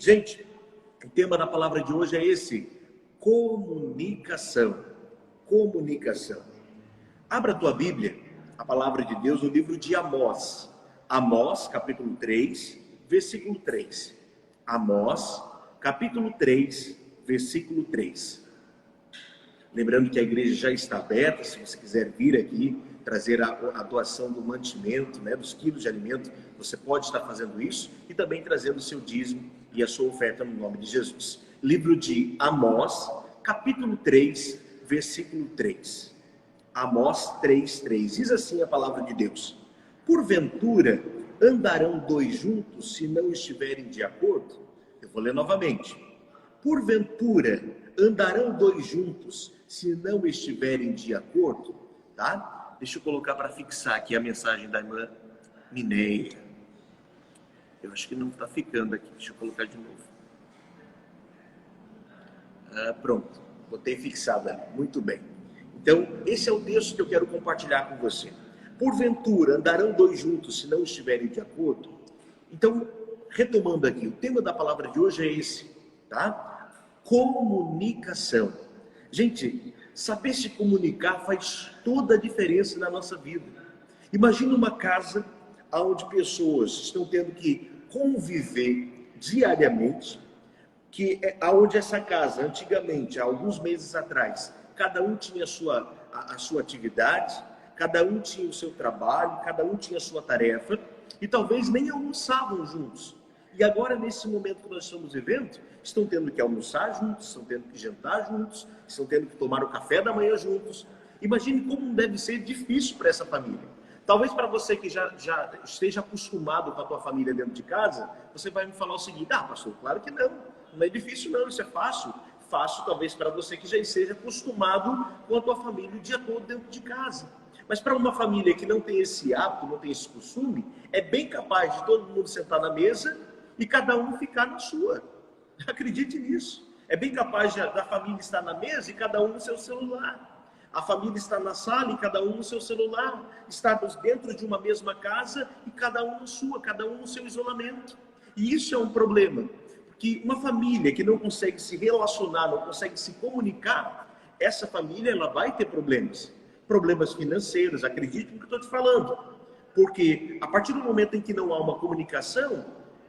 Gente, o tema da palavra de hoje é esse: comunicação. Comunicação. Abra a tua Bíblia, a palavra de Deus, no livro de Amós. Amós, capítulo 3, versículo 3. Amós, capítulo 3, versículo 3. Lembrando que a igreja já está aberta, se você quiser vir aqui, trazer a doação do mantimento, dos quilos de alimento, você pode estar fazendo isso e também trazendo o seu dízimo e a sua oferta no nome de Jesus. Livro de Amós, capítulo 3, versículo 3. Amós 3, 3. Diz assim a palavra de Deus: porventura andarão dois juntos se não estiverem de acordo? Eu vou ler novamente. Porventura andarão dois juntos se não estiverem de acordo? Tá? Deixa eu colocar para fixar aqui a mensagem da irmã Mineia. Eu acho que não está ficando aqui. Deixa eu colocar de novo. Pronto. Botei fixada. Muito bem. Então, esse é o texto que eu quero compartilhar com você. Porventura andarão dois juntos se não estiverem de acordo? Então, retomando aqui, o tema da palavra de hoje é esse, tá? Comunicação. Gente, saber se comunicar faz toda a diferença na nossa vida. Imagina uma casa onde pessoas estão tendo que conviver diariamente, onde essa casa, antigamente, há alguns meses atrás, cada um tinha a sua atividade, cada um tinha o seu trabalho, cada um tinha a sua tarefa, e talvez nem almoçavam juntos. E agora, nesse momento que nós estamos vivendo, estão tendo que almoçar juntos, estão tendo que jantar juntos, estão tendo que tomar o café da manhã juntos. Imagine como deve ser difícil para essa família. Talvez para você que já esteja acostumado com a tua família dentro de casa, você vai me falar o seguinte: pastor, claro que não é difícil não, isso é fácil. Fácil talvez para você que já esteja acostumado com a tua família o dia todo dentro de casa. Mas para uma família que não tem esse hábito, não tem esse costume, é bem capaz de todo mundo sentar na mesa e cada um ficar na sua. Acredite nisso. É bem capaz da família estar na mesa e cada um no seu celular. A família está na sala e cada um no seu celular. Estamos dentro de uma mesma casa e cada um na sua, cada um no seu isolamento. E isso é um problema. Porque uma família que não consegue se relacionar, não consegue se comunicar, essa família ela vai ter problemas. Problemas financeiros, acredite no que eu estou te falando. Porque a partir do momento em que não há uma comunicação,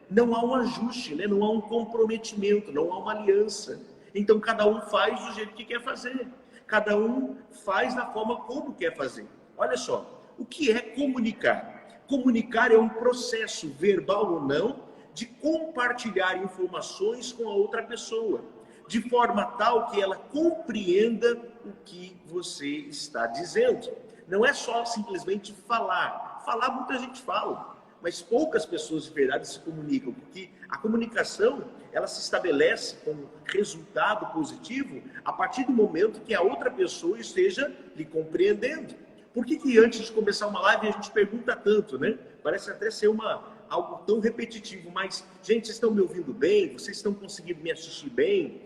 não há um ajuste, não há um comprometimento, não há uma aliança. Então cada um faz do jeito que quer fazer. Cada um faz da forma como quer fazer. Olha só, o que é comunicar? Comunicar é um processo, verbal ou não, de compartilhar informações com a outra pessoa, de forma tal que ela compreenda o que você está dizendo. Não é só simplesmente falar. Falar muita gente fala, mas poucas pessoas de verdade se comunicam, porque a comunicação ela se estabelece como resultado positivo a partir do momento que a outra pessoa esteja lhe compreendendo. Por que antes de começar uma live a gente pergunta tanto, Parece até ser algo tão repetitivo, mas, gente, vocês estão me ouvindo bem? Vocês estão conseguindo me assistir bem?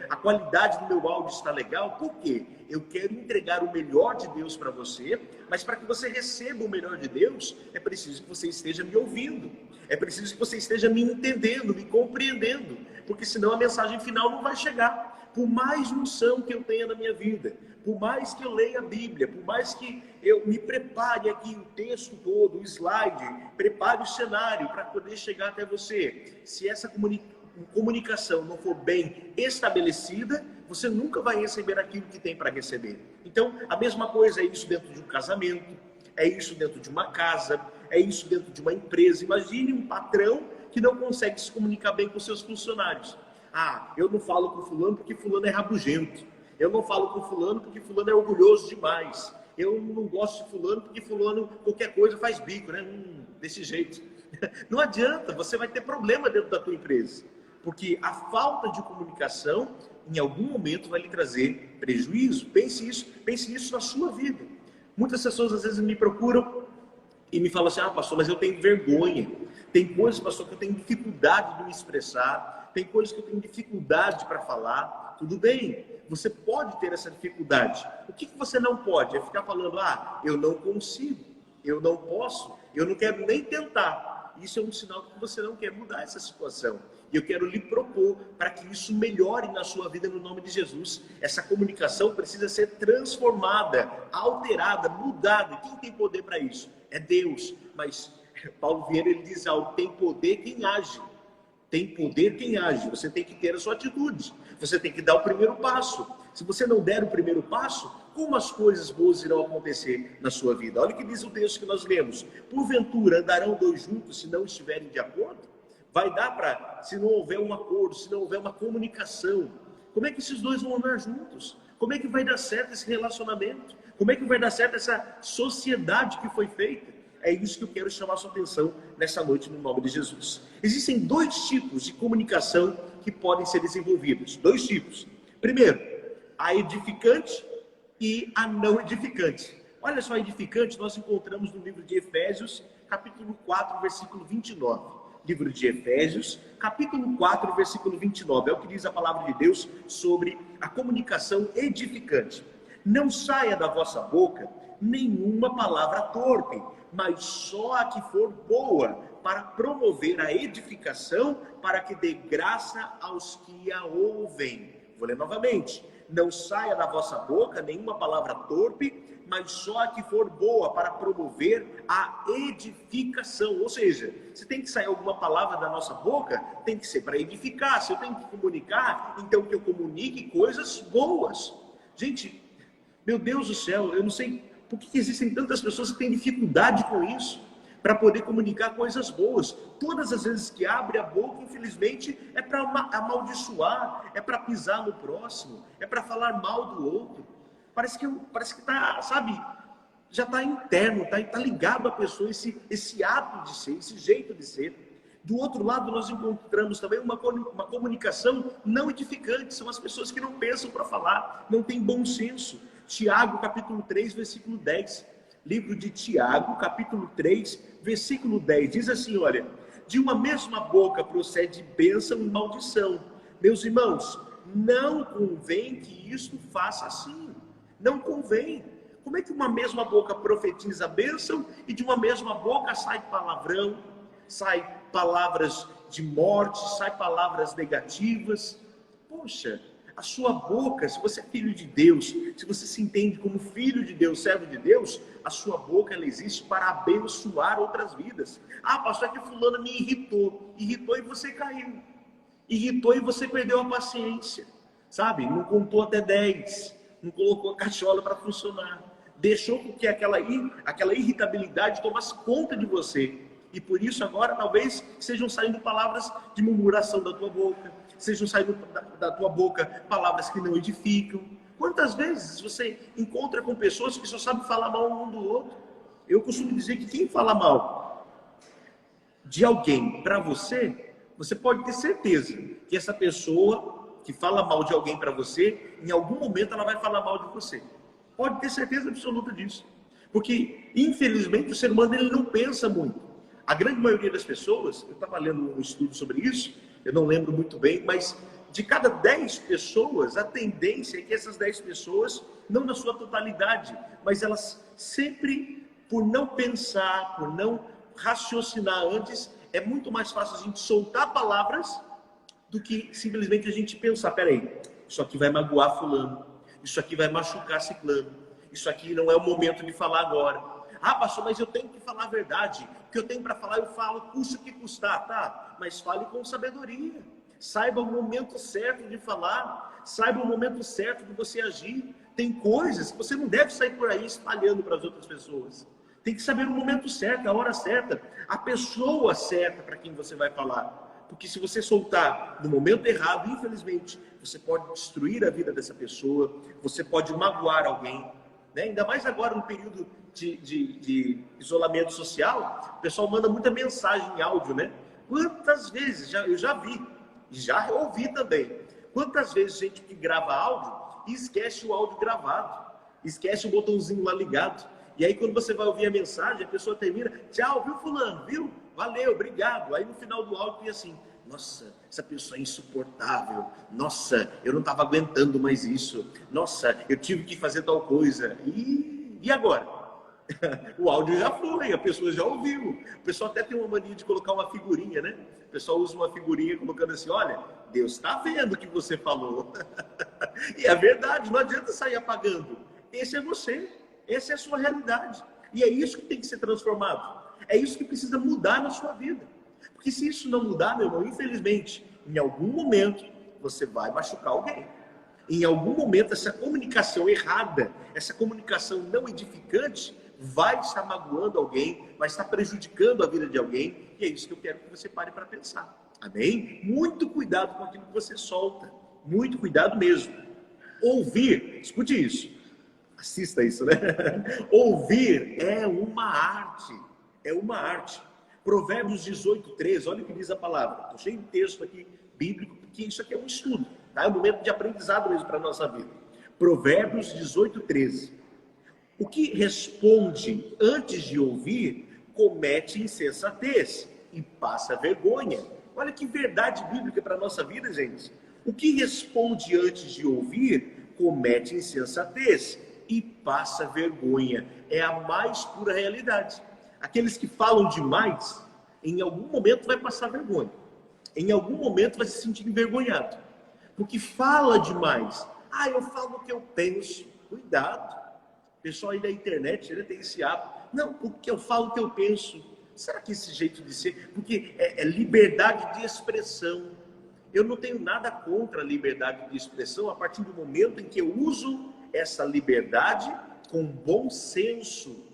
A qualidade do meu áudio está legal? Por quê? Eu quero entregar o melhor de Deus para você, mas para que você receba o melhor de Deus, é preciso que você esteja me ouvindo. É preciso que você esteja me entendendo, me compreendendo, porque senão a mensagem final não vai chegar. Por mais unção que eu tenha na minha vida, por mais que eu leia a Bíblia, por mais que eu me prepare aqui o texto todo, o slide, prepare o cenário para poder chegar até você, se essa comunicação não for bem estabelecida, você nunca vai receber aquilo que tem para receber. Então, a mesma coisa é isso dentro de um casamento, é isso dentro de uma casa, é isso dentro de uma empresa. Imagine um patrão que não consegue se comunicar bem com seus funcionários. Eu não falo com fulano porque fulano é rabugento. Eu não falo com fulano porque fulano é orgulhoso demais. Eu não gosto de fulano porque fulano qualquer coisa faz bico, desse jeito. Não adianta, você vai ter problema dentro da tua empresa. Porque a falta de comunicação, em algum momento, vai lhe trazer prejuízo. Pense isso na sua vida. Muitas pessoas às vezes me procuram e me falam assim: pastor, mas eu tenho vergonha. Tem coisas, pastor, que eu tenho dificuldade de me expressar. Tem coisas que eu tenho dificuldade para falar. Tudo bem, você pode ter essa dificuldade. O que você não pode? É ficar falando: eu não consigo, eu não posso, eu não quero nem tentar. Isso é um sinal que você não quer mudar essa situação. E eu quero lhe propor para que isso melhore na sua vida no nome de Jesus. Essa comunicação precisa ser transformada, alterada, mudada. Quem tem poder para isso? É Deus. Mas Paulo Vieira, ele diz algo: tem poder quem age. Tem poder quem age. Você tem que ter a sua atitude. Você tem que dar o primeiro passo. Se você não der o primeiro passo, como as coisas boas irão acontecer na sua vida? Olha o que diz o texto que nós lemos: porventura andarão dois juntos se não estiverem de acordo? Vai dar para, se não houver um acordo, se não houver uma comunicação, como é que esses dois vão andar juntos? Como é que vai dar certo esse relacionamento? Como é que vai dar certo essa sociedade que foi feita? É isso que eu quero chamar a sua atenção nessa noite, no nome de Jesus. Existem dois tipos de comunicação que podem ser desenvolvidos. Dois tipos. Primeiro, a edificante e a não edificante. Olha só, a edificante nós encontramos no livro de Efésios, capítulo 4, versículo 29. Livro de Efésios, capítulo 4, versículo 29. É o que diz a palavra de Deus sobre a comunicação edificante. Não saia da vossa boca nenhuma palavra torpe, mas só a que for boa, para promover a edificação, para que dê graça aos que a ouvem. Vou ler novamente. Não saia da vossa boca nenhuma palavra torpe, mas só a que for boa, para promover a edificação. Ou seja, se tem que sair alguma palavra da nossa boca, tem que ser para edificar. Se eu tenho que comunicar, então que eu comunique coisas boas. Gente, meu Deus do céu, eu não sei por que existem tantas pessoas que têm dificuldade com isso, para poder comunicar coisas boas. Todas as vezes que abre a boca, infelizmente, é para amaldiçoar, é para pisar no próximo, é para falar mal do outro. Parece que tá, sabe, já está interno, tá ligado à pessoa esse hábito de ser, esse jeito de ser. Do outro lado, nós encontramos também uma comunicação não edificante. São as pessoas que não pensam para falar, não têm bom senso. Tiago, capítulo 3, versículo 10. Livro de Tiago, capítulo 3, versículo 10. Diz assim, olha: de uma mesma boca procede bênção e maldição. Meus irmãos, não convém que isto faça assim. Não convém. Como é que uma mesma boca profetiza bênção e de uma mesma boca sai palavrão, sai palavras de morte, sai palavras negativas? Poxa, a sua boca, se você é filho de Deus, se você se entende como filho de Deus, servo de Deus, a sua boca ela existe para abençoar outras vidas. Ah, pastor, é que fulano me irritou. Irritou e você caiu. Irritou e você perdeu a paciência. Sabe? Não contou até 10. Não colocou a cachola para funcionar. Deixou que aquela irritabilidade tomasse conta de você. E por isso agora talvez sejam saindo palavras de murmuração da tua boca. Sejam saindo da tua boca palavras que não edificam. Quantas vezes você encontra com pessoas que só sabem falar mal um do outro? Eu costumo dizer que quem fala mal de alguém para você, você pode ter certeza que essa pessoa que fala mal de alguém para você, em algum momento ela vai falar mal de você. Pode ter certeza absoluta disso. Porque, infelizmente, o ser humano ele não pensa muito. A grande maioria das pessoas, eu estava lendo um estudo sobre isso, eu não lembro muito bem, mas de cada 10 pessoas, a tendência é que essas 10 pessoas, não na sua totalidade, mas elas sempre, por não pensar, por não raciocinar antes, é muito mais fácil a gente soltar palavras do que simplesmente a gente pensar: peraí, isso aqui vai magoar fulano, isso aqui vai machucar ciclano, isso aqui não é o momento de falar agora. Ah, pastor, mas eu tenho que falar a verdade. O que eu tenho para falar, eu falo, custa o que custar, tá? Mas fale com sabedoria. Saiba o momento certo de falar. Saiba o momento certo de você agir. Tem coisas que você não deve sair por aí espalhando para as outras pessoas. Tem que saber o momento certo, a hora certa, a pessoa certa para quem você vai falar. Porque se você soltar no momento errado, infelizmente, você pode destruir a vida dessa pessoa, você pode magoar alguém. Né? Ainda mais agora no período de isolamento social, o pessoal manda muita mensagem em áudio, né? Quantas vezes, eu já vi, já ouvi também, quantas vezes gente que grava áudio e esquece o áudio gravado, esquece o botãozinho lá ligado, e aí quando você vai ouvir a mensagem, a pessoa termina: tchau, viu fulano, viu? Valeu, obrigado. Aí no final do áudio tem assim: nossa, essa pessoa é insuportável. Nossa, eu não estava aguentando mais isso. Nossa, eu tive que fazer tal coisa. E agora? O áudio já foi, a pessoa já ouviu. O pessoal até tem uma mania de colocar uma figurinha, né? O pessoal usa uma figurinha colocando assim, olha, Deus está vendo o que você falou. E é verdade, não adianta sair apagando. Esse é você, essa é a sua realidade. E é isso que tem que ser transformado. É isso que precisa mudar na sua vida. Porque se isso não mudar, meu irmão, infelizmente, em algum momento, você vai machucar alguém. Em algum momento, essa comunicação errada, essa comunicação não edificante, vai estar magoando alguém, vai estar prejudicando a vida de alguém. E é isso que eu quero que você pare para pensar. Amém? Muito cuidado com aquilo que você solta. Muito cuidado mesmo. Ouvir, escute isso. Assista isso, né? Ouvir é uma arte. É uma arte. Provérbios 18:13, olha o que diz a palavra. Estou cheio de texto aqui bíblico, porque isso aqui é um estudo. Tá? É um momento de aprendizado mesmo para a nossa vida. Provérbios 18:13. O que responde antes de ouvir, comete insensatez e passa vergonha. Olha que verdade bíblica para a nossa vida, gente. O que responde antes de ouvir, comete insensatez e passa vergonha. É a mais pura realidade. Aqueles que falam demais, em algum momento vai passar vergonha. Em algum momento vai se sentir envergonhado. Porque fala demais. Ah, eu falo o que eu penso. Cuidado. O pessoal aí da internet, ele tem esse hábito. Não, porque eu falo o que eu penso. Será que esse jeito de ser... Porque é liberdade de expressão. Eu não tenho nada contra a liberdade de expressão a partir do momento em que eu uso essa liberdade com bom senso.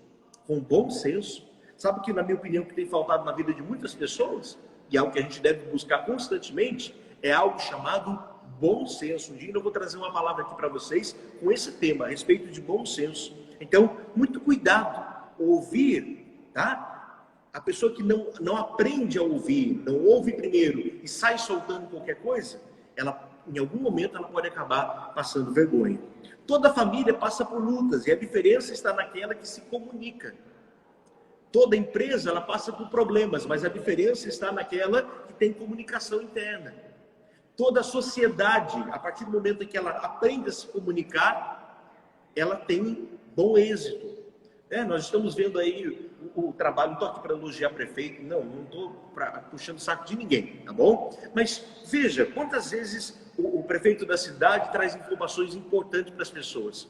Com bom senso. Sabe que, na minha opinião, que tem faltado na vida de muitas pessoas, e é algo que a gente deve buscar constantemente, é algo chamado bom senso. Um dia eu vou trazer uma palavra aqui para vocês com esse tema, a respeito de bom senso. Então, muito cuidado. Ouvir, tá? A pessoa que não aprende a ouvir, não ouve primeiro e sai soltando qualquer coisa, ela, em algum momento, ela pode acabar passando vergonha. Toda família passa por lutas e a diferença está naquela que se comunica. Toda empresa, ela passa por problemas, mas a diferença está naquela que tem comunicação interna. Toda a sociedade, a partir do momento em que ela aprende a se comunicar, ela tem bom êxito. Nós estamos vendo aí o trabalho, não estou aqui para elogiar prefeito, não estou puxando o saco de ninguém, tá bom? Mas veja, quantas vezes o prefeito da cidade traz informações importantes para as pessoas.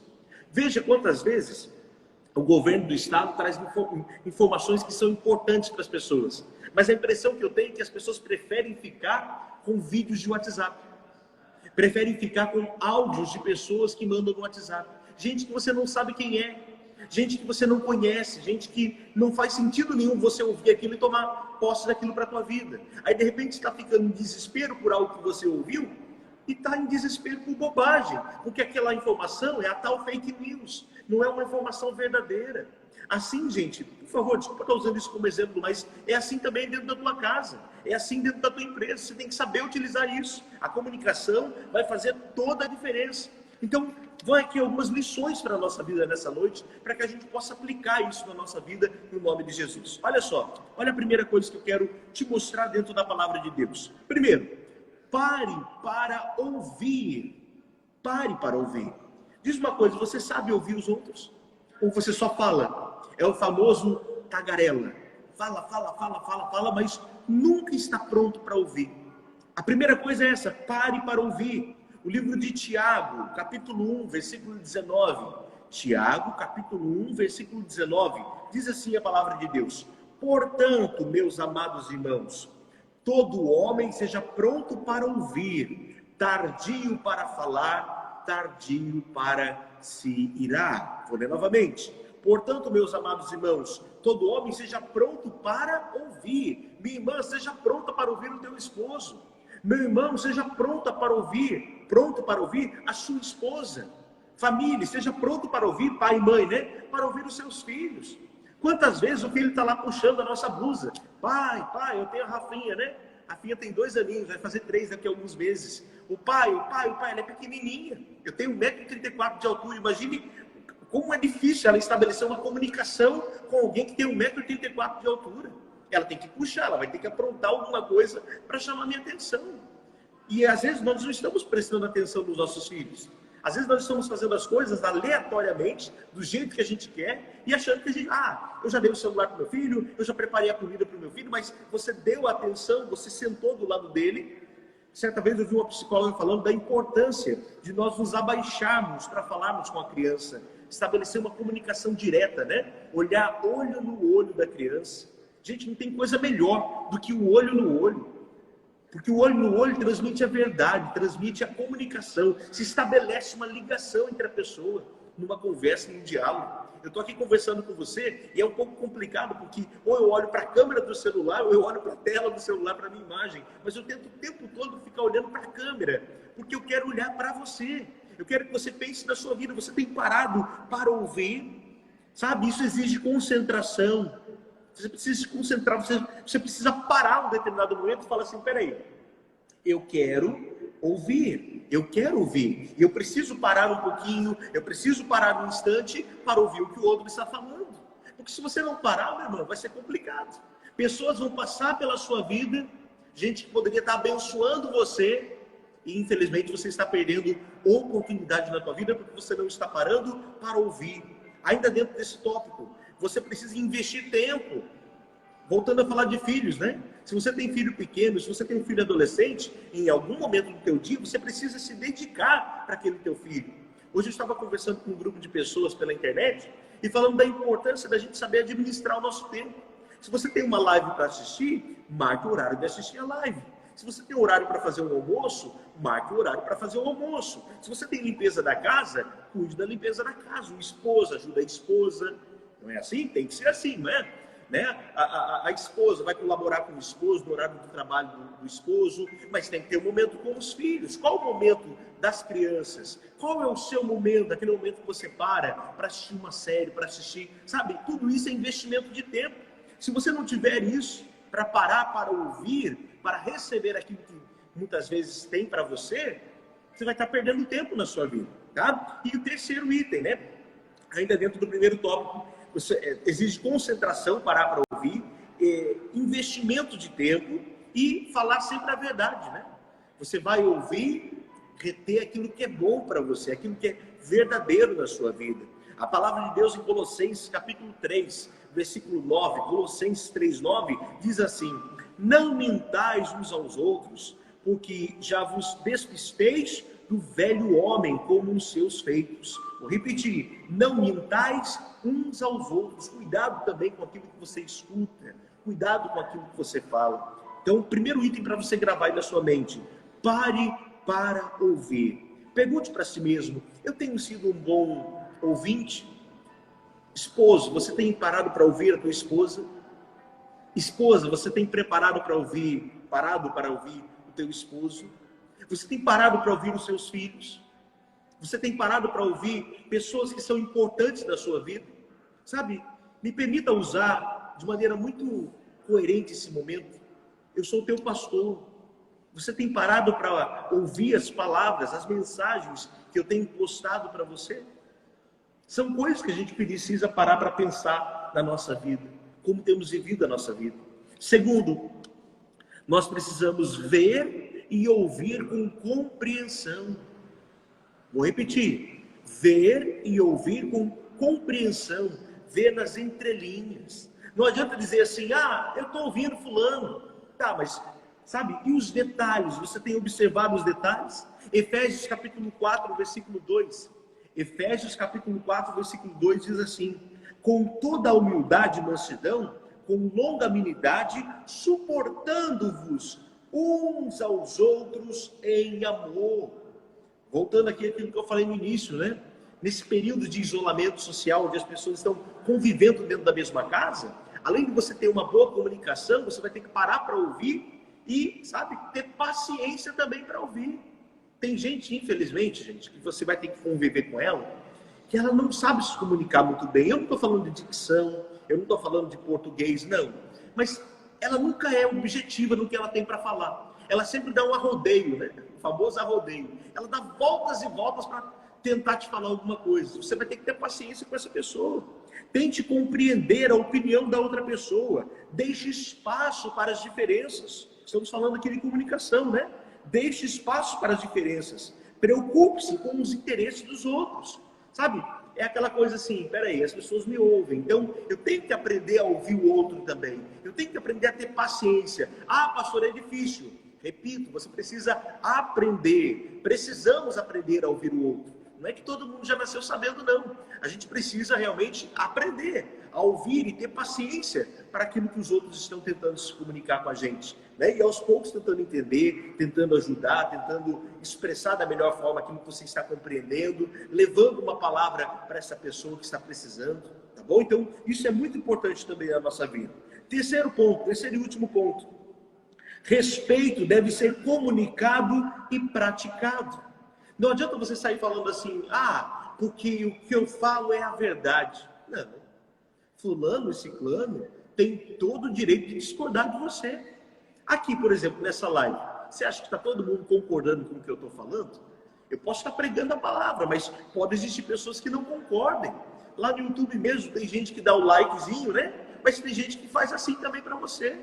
Veja quantas vezes o governo do estado traz informações que são importantes para as pessoas. Mas a impressão que eu tenho é que as pessoas preferem ficar com vídeos de WhatsApp. Preferem ficar com áudios de pessoas que mandam no WhatsApp. Gente que você não sabe quem é. Gente que você não conhece. Gente que não faz sentido nenhum você ouvir aquilo e tomar posse daquilo para a tua vida. Aí de repente está ficando em desespero por algo que você ouviu e está em desespero por bobagem. Porque aquela informação é a tal fake news. Não é uma informação verdadeira. Assim, gente, por favor, desculpa estar usando isso como exemplo, mas é assim também dentro da tua casa, é assim dentro da tua empresa. Você tem que saber utilizar isso. A comunicação vai fazer toda a diferença. Então, vão aqui algumas lições para a nossa vida nessa noite, para que a gente possa aplicar isso na nossa vida, no nome de Jesus. Olha só, olha a primeira coisa que eu quero te mostrar dentro da palavra de Deus. Primeiro, pare para ouvir. Pare para ouvir. Diz uma coisa, você sabe ouvir os outros? Ou você só fala? É o famoso tagarela. Fala, mas nunca está pronto para ouvir. A primeira coisa é essa, pare para ouvir. O livro de Tiago, capítulo 1, versículo 19. Tiago, capítulo 1, versículo 19. Diz assim a palavra de Deus. Portanto, meus amados irmãos, todo homem seja pronto para ouvir, tardio para falar, tardio para se irar. Vou ler novamente. Portanto, meus amados irmãos, todo homem seja pronto para ouvir. Minha irmã, seja pronta para ouvir o teu esposo. Meu irmão, seja pronto para ouvir a sua esposa. Família, seja pronto para ouvir, pai e mãe, né? Para ouvir os seus filhos. Quantas vezes o filho está lá puxando a nossa blusa? Pai, eu tenho a Rafinha, né? A Rafinha tem 2 aninhos, vai fazer 3 daqui a alguns meses. O pai, ela é pequenininha. Eu tenho 1,34 m de altura. Imagine como é difícil ela estabelecer uma comunicação com alguém que tem 1,84 m de altura. Ela tem que puxar, ela vai ter que aprontar alguma coisa para chamar a minha atenção. E às vezes nós não estamos prestando atenção nos nossos filhos. Às vezes nós estamos fazendo as coisas aleatoriamente, do jeito que a gente quer, e achando que a gente, eu já dei o celular para o meu filho, eu já preparei a comida para o meu filho, mas você deu atenção, você sentou do lado dele. Certa vez eu vi uma psicóloga falando da importância de nós nos abaixarmos para falarmos com a criança, estabelecer uma comunicação direta, né? Olhar olho no olho da criança. Gente, não tem coisa melhor do que o olho no olho. Porque o olho no olho transmite a verdade, transmite a comunicação, se estabelece uma ligação entre a pessoa, numa conversa, num diálogo. Eu estou aqui conversando com você e é um pouco complicado, porque ou eu olho para a câmera do celular, ou eu olho para a tela do celular, para a minha imagem. Mas eu tento o tempo todo ficar olhando para a câmera, porque eu quero olhar para você. Eu quero que você pense na sua vida. Você tem parado para ouvir, sabe? Isso exige concentração. Você precisa se concentrar, você precisa parar um determinado momento e falar assim, peraí, eu quero ouvir, e eu preciso parar um pouquinho, eu preciso parar um instante para ouvir o que o outro está falando. Porque se você não parar, meu irmão, vai ser complicado. Pessoas vão passar pela sua vida, gente que poderia estar abençoando você, e infelizmente você está perdendo oportunidade na tua vida porque você não está parando para ouvir. Ainda dentro desse tópico, você precisa investir tempo. Voltando a falar de filhos, né? Se você tem filho pequeno, se você tem um filho adolescente, em algum momento do teu dia, você precisa se dedicar para aquele teu filho. Hoje eu estava conversando com um grupo de pessoas pela internet e falando da importância da gente saber administrar o nosso tempo. Se você tem uma live para assistir, marque o horário de assistir a live. Se você tem horário para fazer um almoço, marque o horário para fazer o almoço. Se você tem limpeza da casa, cuide da limpeza da casa. O esposo ajuda a esposa. Não é assim? Tem que ser assim, não é? Né? A esposa vai colaborar com o esposo, no horário do trabalho do esposo, mas tem que ter um momento com os filhos. Qual o momento das crianças? Qual é o seu momento, aquele momento que você para assistir uma série, para assistir, sabe? Tudo isso é investimento de tempo. Se você não tiver isso, para parar, para ouvir, para receber aquilo que muitas vezes tem para você, você vai estar perdendo tempo na sua vida, tá? E o terceiro item, né? Ainda dentro do primeiro tópico, exige concentração, parar para ouvir, investimento de tempo e falar sempre a verdade, né? Você vai ouvir, reter aquilo que é bom para você, aquilo que é verdadeiro na sua vida. A palavra de Deus em Colossenses capítulo 3, versículo 9, Colossenses 3:9, diz assim: não mintais uns aos outros, porque já vos despisteis do velho homem como os seus feitos. Vou repetir, não mintais uns aos outros. Cuidado também com aquilo que você escuta, cuidado com aquilo que você fala. Então, o primeiro item para você gravar aí na sua mente: pare para ouvir. Pergunte para si mesmo: eu tenho sido um bom ouvinte? Esposo, você tem parado para ouvir a tua esposa? Esposa, você tem parado para ouvir o teu esposo? Você tem parado para ouvir os seus filhos? Você tem parado para ouvir pessoas que são importantes na sua vida? Sabe, me permita usar de maneira muito coerente esse momento. Eu sou o teu pastor. Você tem parado para ouvir as palavras, as mensagens que eu tenho postado para você? São coisas que a gente precisa parar para pensar na nossa vida, como temos vivido a nossa vida. Segundo, nós precisamos ver e ouvir com compreensão. Vou repetir, ver e ouvir com compreensão, ver nas entrelinhas. Não adianta dizer assim, eu estou ouvindo fulano. Tá, mas sabe, e os detalhes? Você tem observado os detalhes? Efésios capítulo 4, versículo 2. Efésios capítulo 4, versículo 2 diz assim: com toda a humildade e mansidão, com longanimidade, suportando-vos uns aos outros em amor. Voltando aqui àquilo que eu falei no início, né? Nesse período de isolamento social, onde as pessoas estão convivendo dentro da mesma casa, além de você ter uma boa comunicação, você vai ter que parar para ouvir e, sabe, ter paciência também para ouvir. Tem gente, infelizmente, gente, que você vai ter que conviver com ela, que ela não sabe se comunicar muito bem. Eu não estou falando de dicção, eu não estou falando de português, não. Mas ela nunca é objetiva no que ela tem para falar. Ela sempre dá um arrodeio, né? O famoso arrodeio. Ela dá voltas e voltas para tentar te falar alguma coisa. Você vai ter que ter paciência com essa pessoa. Tente compreender a opinião da outra pessoa. Deixe espaço para as diferenças. Estamos falando aqui de comunicação, né? Deixe espaço para as diferenças. Preocupe-se com os interesses dos outros, sabe? É aquela coisa assim, peraí, as pessoas me ouvem, então eu tenho que aprender a ouvir o outro também. Eu tenho que aprender a ter paciência. Ah, pastor, é difícil. Repito, você precisa aprender. Precisamos aprender a ouvir o outro. Não é que todo mundo já nasceu sabendo, não. A gente precisa realmente aprender a ouvir e ter paciência para aquilo que os outros estão tentando se comunicar com a gente, né? E aos poucos tentando entender, tentando ajudar, tentando expressar da melhor forma aquilo que você está compreendendo, levando uma palavra para essa pessoa que está precisando, tá bom? Então, isso é muito importante também na nossa vida. Terceiro e último ponto. Respeito deve ser comunicado e praticado. Não adianta você sair falando assim, porque o que eu falo é a verdade. Não. Fulano e ciclano tem todo o direito de discordar de você. Aqui, por exemplo, nessa live, você acha que está todo mundo concordando com o que eu estou falando? Eu posso estar pregando a palavra, mas pode existir pessoas que não concordem. Lá no YouTube mesmo tem gente que dá o likezinho, né? Mas tem gente que faz assim também para você.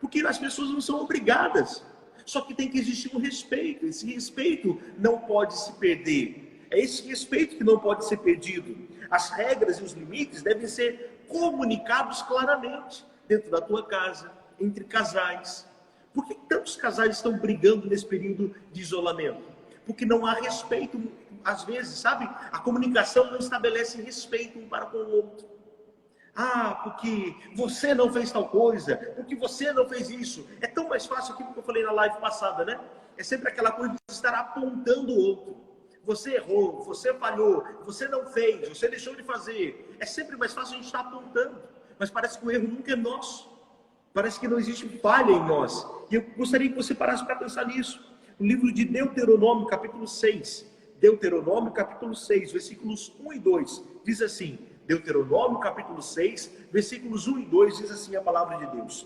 Porque as pessoas não são obrigadas. Só que tem que existir um respeito. Esse respeito não pode se perder. É esse respeito que não pode ser perdido. As regras e os limites devem ser comunicados claramente. Dentro da tua casa, entre casais. Por que tantos casais estão brigando nesse período de isolamento? Porque não há respeito. Às vezes, sabe? A comunicação não estabelece respeito um para com o outro. Porque você não fez tal coisa, porque você não fez isso. É tão mais fácil aquilo que eu falei na live passada, né? É sempre aquela coisa de estar apontando o outro. Você errou, você falhou, você não fez, você deixou de fazer. É sempre mais fácil a gente estar apontando. Mas parece que o erro nunca é nosso. Parece que não existe falha em nós. E eu gostaria que você parasse para pensar nisso. O livro de Deuteronômio, capítulo 6. Deuteronômio, capítulo 6, versículos 1 e 2. Diz assim... Deuteronômio capítulo 6, versículos 1 e 2, diz assim a palavra de Deus.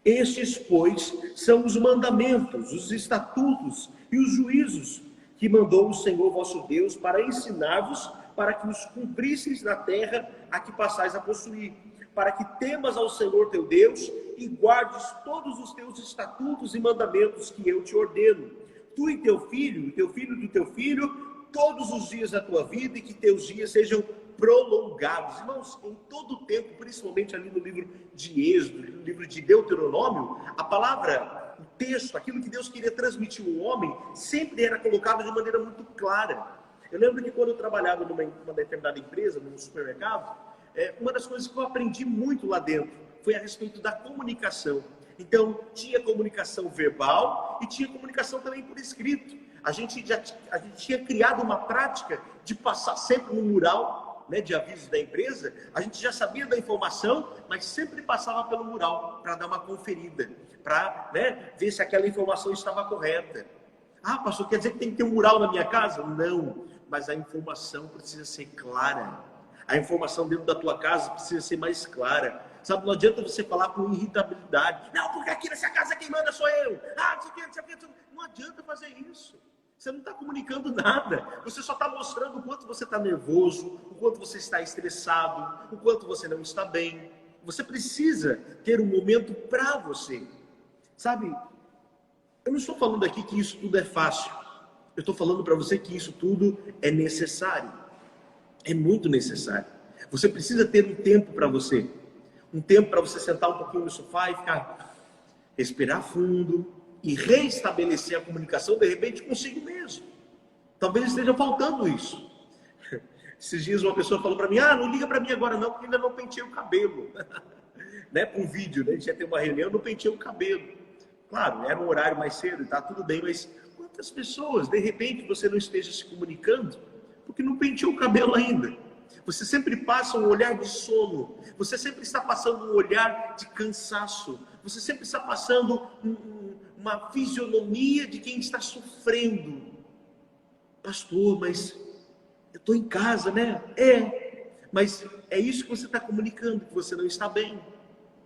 Estes, pois, são os mandamentos, os estatutos e os juízos que mandou o Senhor vosso Deus para ensinar-vos, para que os cumprisseis na terra a que passais a possuir, para que temas ao Senhor teu Deus e guardes todos os teus estatutos e mandamentos que eu te ordeno. Tu e teu filho do teu filho, todos os dias da tua vida, e que teus dias sejam prolongados. Irmãos, em todo o tempo, principalmente ali no livro de Êxodo, no livro de Deuteronômio, a palavra, o texto, aquilo que Deus queria transmitir ao homem, sempre era colocado de maneira muito clara. Eu lembro que quando eu trabalhava numa determinada empresa, num supermercado, uma das coisas que eu aprendi muito lá dentro foi a respeito da comunicação. Então, tinha comunicação verbal e tinha comunicação também por escrito. A gente tinha criado uma prática de passar sempre no mural, né, de avisos da empresa. A gente já sabia da informação, mas sempre passava pelo mural para dar uma conferida, para, né, ver se aquela informação estava correta. Pastor, quer dizer que tem que ter um mural na minha casa? Não, mas a informação precisa ser clara. A informação dentro da tua casa precisa ser mais clara. Sabe, não adianta você falar com irritabilidade. Não, porque aqui nessa casa quem manda sou eu. Não sei o que. Não adianta fazer isso. Você não está comunicando nada. Você só está mostrando o quanto você está nervoso, o quanto você está estressado, o quanto você não está bem. Você precisa ter um momento para você. Sabe, eu não estou falando aqui que isso tudo é fácil. Eu estou falando para você que isso tudo é necessário. É muito necessário. Você precisa ter um tempo para você. Um tempo para você sentar um pouquinho no sofá e ficar, respirar fundo e reestabelecer a comunicação, de repente, consigo mesmo. Talvez esteja faltando isso. Esses dias uma pessoa falou para mim, não liga para mim agora não, porque ainda não pentei o cabelo. Né, para um vídeo, né? A gente ia ter uma reunião, não pentei o cabelo. Claro, era um horário mais cedo e tá tudo bem, mas quantas pessoas, de repente, você não esteja se comunicando porque não penteou o cabelo ainda? Você sempre passa um olhar de sono, você sempre está passando um olhar de cansaço, você sempre está passando uma fisionomia de quem está sofrendo. Pastor, mas eu estou em casa, né? Mas é isso que você está comunicando, que você não está bem.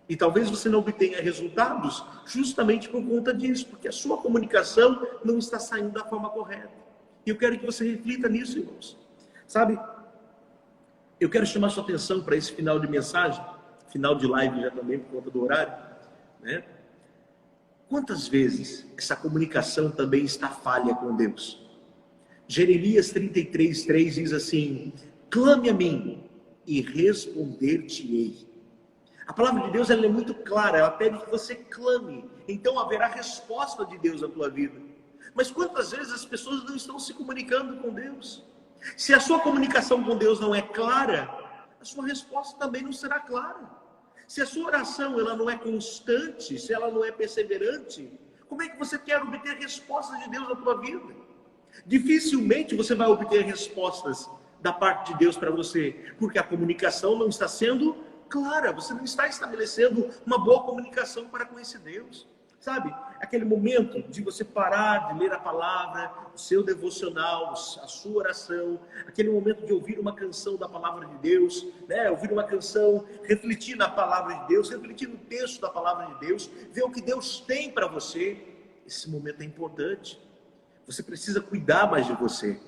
E talvez você não obtenha resultados justamente por conta disso, porque a sua comunicação não está saindo da forma correta. E eu quero que você reflita nisso, irmãos. Sabe, eu quero chamar sua atenção para esse final de mensagem, final de live já também por conta do horário, né? Quantas vezes essa comunicação também está falha com Deus? Jeremias 33:3 diz assim: clame a mim e responder-te-ei. A palavra de Deus ela é muito clara, ela pede que você clame, então haverá resposta de Deus na tua vida. Mas quantas vezes as pessoas não estão se comunicando com Deus? Se a sua comunicação com Deus não é clara, a sua resposta também não será clara. Se a sua oração ela não é constante, se ela não é perseverante, como é que você quer obter respostas de Deus na tua vida? Dificilmente você vai obter respostas da parte de Deus para você, porque a comunicação não está sendo clara, você não está estabelecendo uma boa comunicação para com esse Deus. Sabe, aquele momento de você parar de ler a palavra, o seu devocional, a sua oração, aquele momento de ouvir uma canção da palavra de Deus, né? Ouvir uma canção, refletir na palavra de Deus, refletir no texto da palavra de Deus, ver o que Deus tem para você. Esse momento é importante. Você precisa cuidar mais de você,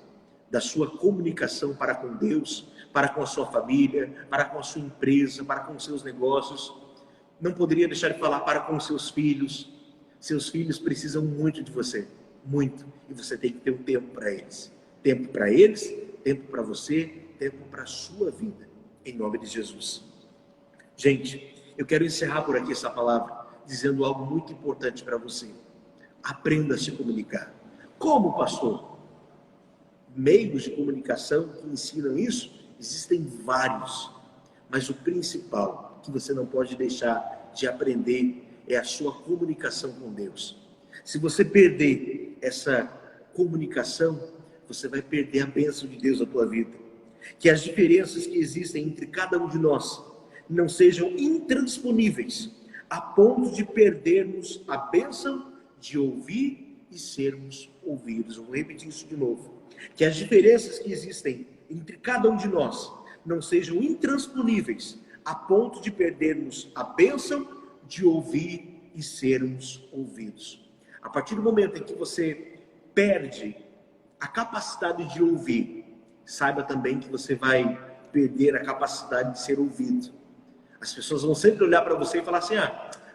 da sua comunicação para com Deus, para com a sua família, para com a sua empresa, para com os seus negócios. Não poderia deixar de falar para com os seus filhos. Seus filhos precisam muito de você, muito. E você tem que ter um tempo para eles. Tempo para eles, tempo para você, tempo para a sua vida. Em nome de Jesus. Gente, eu quero encerrar por aqui essa palavra, dizendo algo muito importante para você. Aprenda a se comunicar. Como, pastor? Meios de comunicação que ensinam isso, existem vários. Mas o principal, que você não pode deixar de aprender, é a sua comunicação com Deus. Se você perder essa comunicação, você vai perder a bênção de Deus na tua vida. Que as diferenças que existem entre cada um de nós não sejam intransponíveis, a ponto de perdermos a bênção de ouvir e sermos ouvidos. Eu vou repetir isso de novo. Que as diferenças que existem entre cada um de nós não sejam intransponíveis, a ponto de perdermos a bênção de ouvir e sermos ouvidos. A partir do momento em que você perde a capacidade de ouvir, saiba também que você vai perder a capacidade de ser ouvido. As pessoas vão sempre olhar para você e falar assim: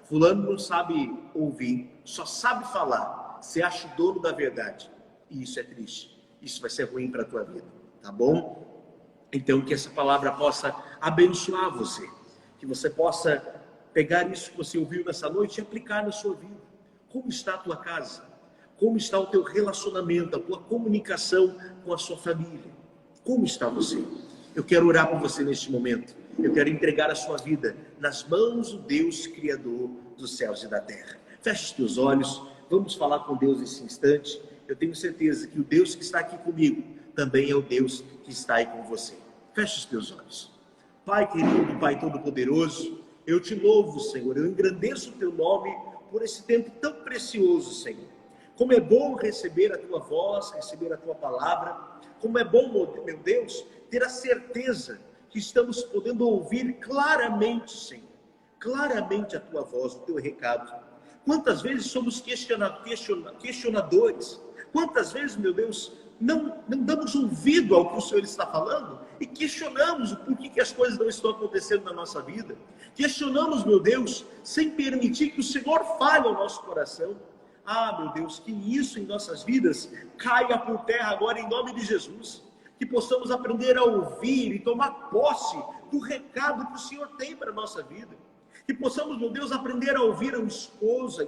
fulano não sabe ouvir, só sabe falar, se acha o dono da verdade. E isso é triste, isso vai ser ruim para a tua vida, tá bom? Então que essa palavra possa abençoar você, que você possa pegar isso que você ouviu nessa noite e aplicar na sua vida. Como está a tua casa? Como está o teu relacionamento, a tua comunicação com a sua família? Como está você? Eu quero orar por você neste momento. Eu quero entregar a sua vida nas mãos do Deus Criador dos céus e da terra. Feche os teus olhos, vamos falar com Deus nesse instante. Eu tenho certeza que o Deus que está aqui comigo também é o Deus que está aí com você. Feche os teus olhos. Pai querido, Pai todo-poderoso, eu te louvo, Senhor, eu engrandeço o teu nome por esse tempo tão precioso, Senhor. Como é bom receber a tua voz, receber a tua palavra. Como é bom, meu Deus, ter a certeza que estamos podendo ouvir claramente, Senhor, claramente a tua voz, o teu recado. Quantas vezes somos questionadores? Quantas vezes, meu Deus, não damos ouvido ao que o Senhor está falando e questionamos o porquê que as coisas não estão acontecendo na nossa vida. Questionamos, meu Deus, sem permitir que o Senhor fale ao nosso coração. Meu Deus, que isso em nossas vidas caia por terra agora em nome de Jesus. Que possamos aprender a ouvir e tomar posse do recado que o Senhor tem para a nossa vida. Que possamos, meu Deus, aprender a ouvir a esposa,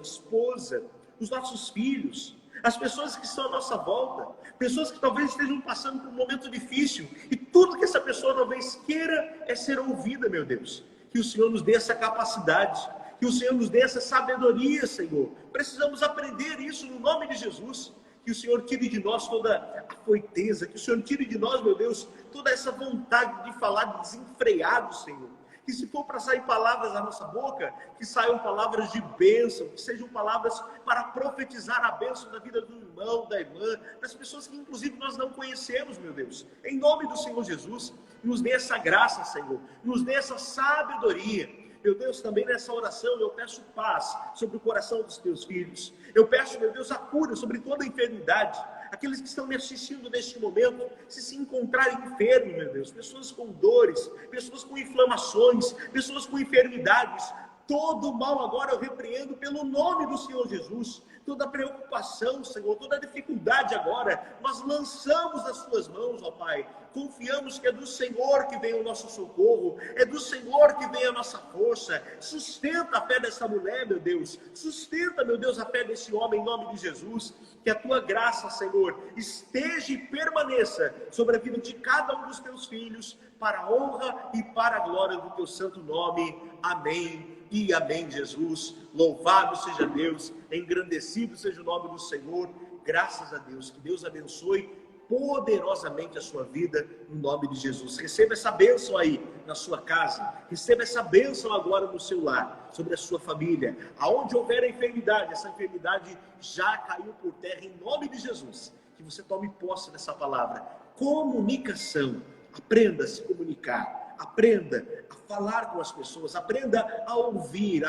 os nossos filhos, as pessoas que estão à nossa volta, pessoas que talvez estejam passando por um momento difícil, e tudo que essa pessoa talvez queira é ser ouvida, meu Deus. Que o Senhor nos dê essa capacidade, que o Senhor nos dê essa sabedoria, Senhor. Precisamos aprender isso no nome de Jesus. Que o Senhor tire de nós toda a coiteza, que o Senhor tire de nós, meu Deus, toda essa vontade de falar desenfreado, Senhor. Que se for para sair palavras da nossa boca, que saiam palavras de bênção, que sejam palavras para profetizar a bênção da vida do irmão, da irmã, das pessoas que inclusive nós não conhecemos, meu Deus. Em nome do Senhor Jesus, nos dê essa graça, Senhor, nos dê essa sabedoria. Meu Deus, também nessa oração eu peço paz sobre o coração dos teus filhos. Eu peço, meu Deus, a cura sobre toda a enfermidade. Aqueles que estão me assistindo neste momento, se encontrarem enfermos, meu Deus, pessoas com dores, pessoas com inflamações, pessoas com enfermidades, todo mal agora eu repreendo pelo nome do Senhor Jesus. Toda preocupação, Senhor, toda dificuldade agora, nós lançamos nas tuas mãos, ó Pai. Confiamos que é do Senhor que vem o nosso socorro, é do Senhor que vem a nossa força. Sustenta a fé dessa mulher, meu Deus. Sustenta, meu Deus, a fé desse homem, em nome de Jesus. Que a tua graça, Senhor, esteja e permaneça sobre a vida de cada um dos teus filhos, para a honra e para a glória do teu santo nome. Amém e amém, Jesus. Louvado seja Deus, engrandecido seja o nome do Senhor. Graças a Deus. Que Deus abençoe poderosamente a sua vida, no nome de Jesus. Receba essa bênção aí na sua casa, receba essa bênção agora no seu lar, sobre a sua família. Aonde houver a enfermidade, essa enfermidade já caiu por terra em nome de Jesus. Que você tome posse dessa palavra. Comunicação. Aprenda a se comunicar, aprenda a falar com as pessoas, aprenda a ouvir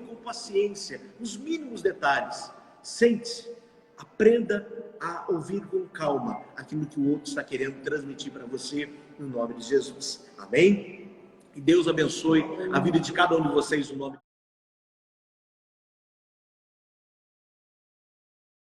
com paciência, nos mínimos detalhes. Sente-se, aprenda a ouvir com calma aquilo que o outro está querendo transmitir para você, no nome de Jesus. Amém? E Deus abençoe a vida de cada um de vocês, no nome de